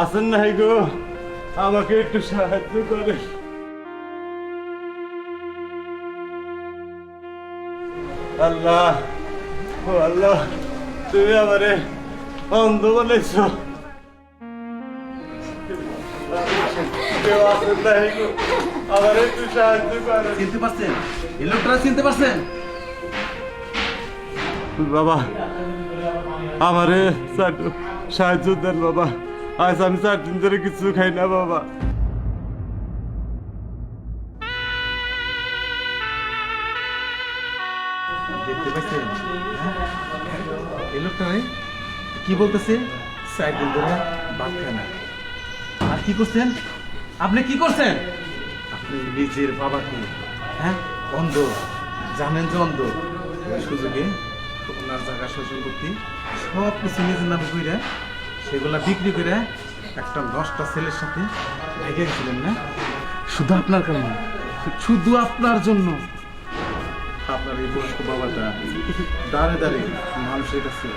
আছেন নাই গো, আমাকে একটু সাহায্য করে। আল্লাহ, ও আল্লাহ, তুমি আমারে অন্ধ বলেছো। কেউ আছেন নাই গো, আমার একটু সাহায্য করে। চিনতে পারছেন? এই লোকটা চিনতে পারছেন? বাবা, আমারে সাহায্য দেন বাবা। আজ আমি 4 দিন ধরে কিছু খাই না বাবা। দেখতে পাচ্ছেন? এই লোকটা কি বলতেছে? 4 দিন ধরে ভাত খায় না। আর কি করছেন? আপনি কি করছেন? আপনি নিজের বাবাকে অন্ধ জানেন যে অন্ধ, ওই সুযোগে ওনার জায়গা শোষণ করতে সব কিছু নিজের নামে কইরা সেগুলা বিক্রি করে একটা 10টা ছেলের সাথে ভেগে গেছিলেন না? শুধু আপনার কারণে, শুধু আপনার জন্য। আপনার এই বয়স্ক বাবাটা দাঁড়ে দাঁড়ে মানুষের কাছে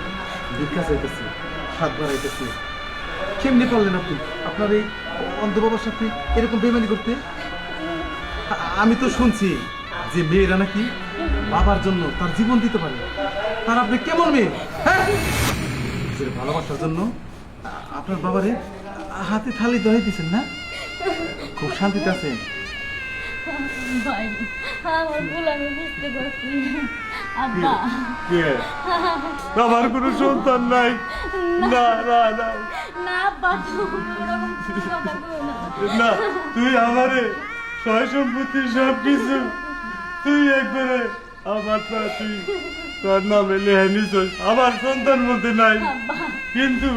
ভিক্ষা চাইতেছে, হাত বাড়াইতেছে। কেমনি পারলেন আপনি আপনার এই অন্ধ বাবার সাথে এরকম বেমানি করতে? আমি তো শুনছি যে মেয়েরা নাকি বাবার জন্য তার জীবন দিতে পারে। তার আপনি কেমন মেয়ে? হ্যাঁ, নিজের ভালোবাসার জন্য আপনার বাবারে হাতে থালি ধরে দিয়েছেন না? খুব শান্তিতে আছেন? ভাই, আমার ভুল আমি বুঝতে পারছি। আব্বা, আমার কোনো সন্তান নাই। না না না না আব্বা, তুমি এরকম কথা কইও না। না, তুই আমারে সয় সম্পত্তি সব কিছু তুই একবারে আমার তুই তোর নামে লেহে নিছস। আমার সন্তান বলতে নাই, কিন্তু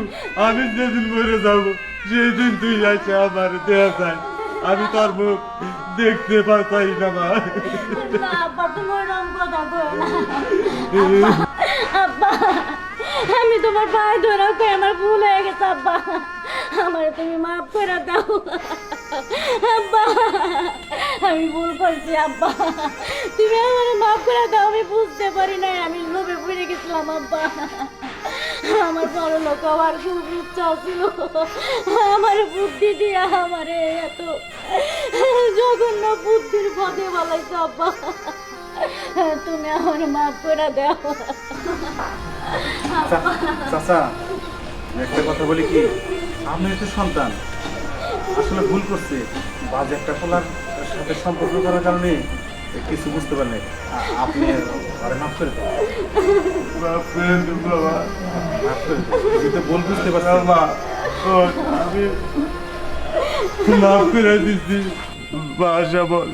আমি যেদিন মরে যাব সেই দিন তুই এসে আমার দেয়া চাই। আমি তোর মুখ দেখতে পাই না মা। না আব্বা, তুমি এরকম কথা কইও না। আব্বা, আব্বা, আমি তোমার পায়ে ধরে কই আমার ভুল হয়ে গেছে আব্বা। আমার তুমি মাফ করে দাও আব্বা, আমি ভুল করছি আব্বা, তুমি আমার মাফ করে দাও। আমি বুঝতে পারি নাই, আমি লোভে পড়ে গেছিলাম আব্বা। আমার বড় লোক হওয়ার খুব ইচ্ছা ছিল, আমার বুদ্ধি দিয়া আমারে এত জঘন্য বুদ্ধির পথে বলাইছো আব্বা। তুমি আমার মাফ করে দাও। চাচা, একটা কথা বলি কি, আপনার তো সন্তান আসলে ভুল করছে, বাজে একটা পোলার সাথে সম্পর্ক করার কারণে কিছু বুঝতে পারলে। আপনি আরে মাফ করে দেন, মাফ করে দিন বাবা। মাফ করে দেন। তুই তো ভুল বুঝতে পারছিস। মা, আমি মাফ করে দিচ্ছি। বাসা বল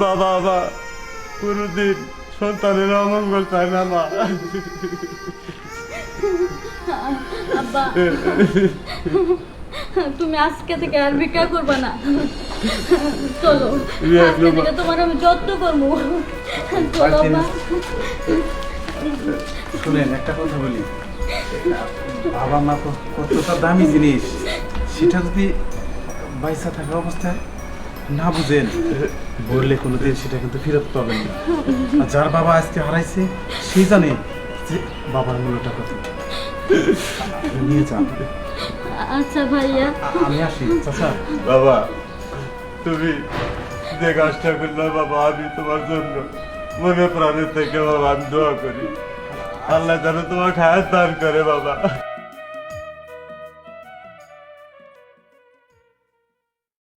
বাবা, মা কোনোদিন সন্তানের অমঙ্গল চায় না মা। আব্বা, তুমি আজকে থেকে আর ভিক্ষা করবে না। চলো, আজকে থেকে তোমার আমি যত্ন করবো। চলো আব্বা। শুনেন, একটা কথা বলি, বাবা মা তো কতটা দামি জিনিস, সেটা যদি বাইসা থাকা অবস্থায় না বুঝেন, বললে কোনোদিন সেটা কিন্তু ফেরত পাবেন না। আর যার বাবা আজকে হারাইছে সে জানে যে বাবার মূল্যটা কত। আপনি নিয়ে যান। আচ্ছা ভাইয়া, আমি আসি চাচা। বাবা, তুমি যে কাজটা করলে বাবা, আমি তোমার জন্য মনে প্রাণের থেকে বাবা আমি দোয়া করি। আল্লাহ যেন তোমার খায়াত দান করে বাবা।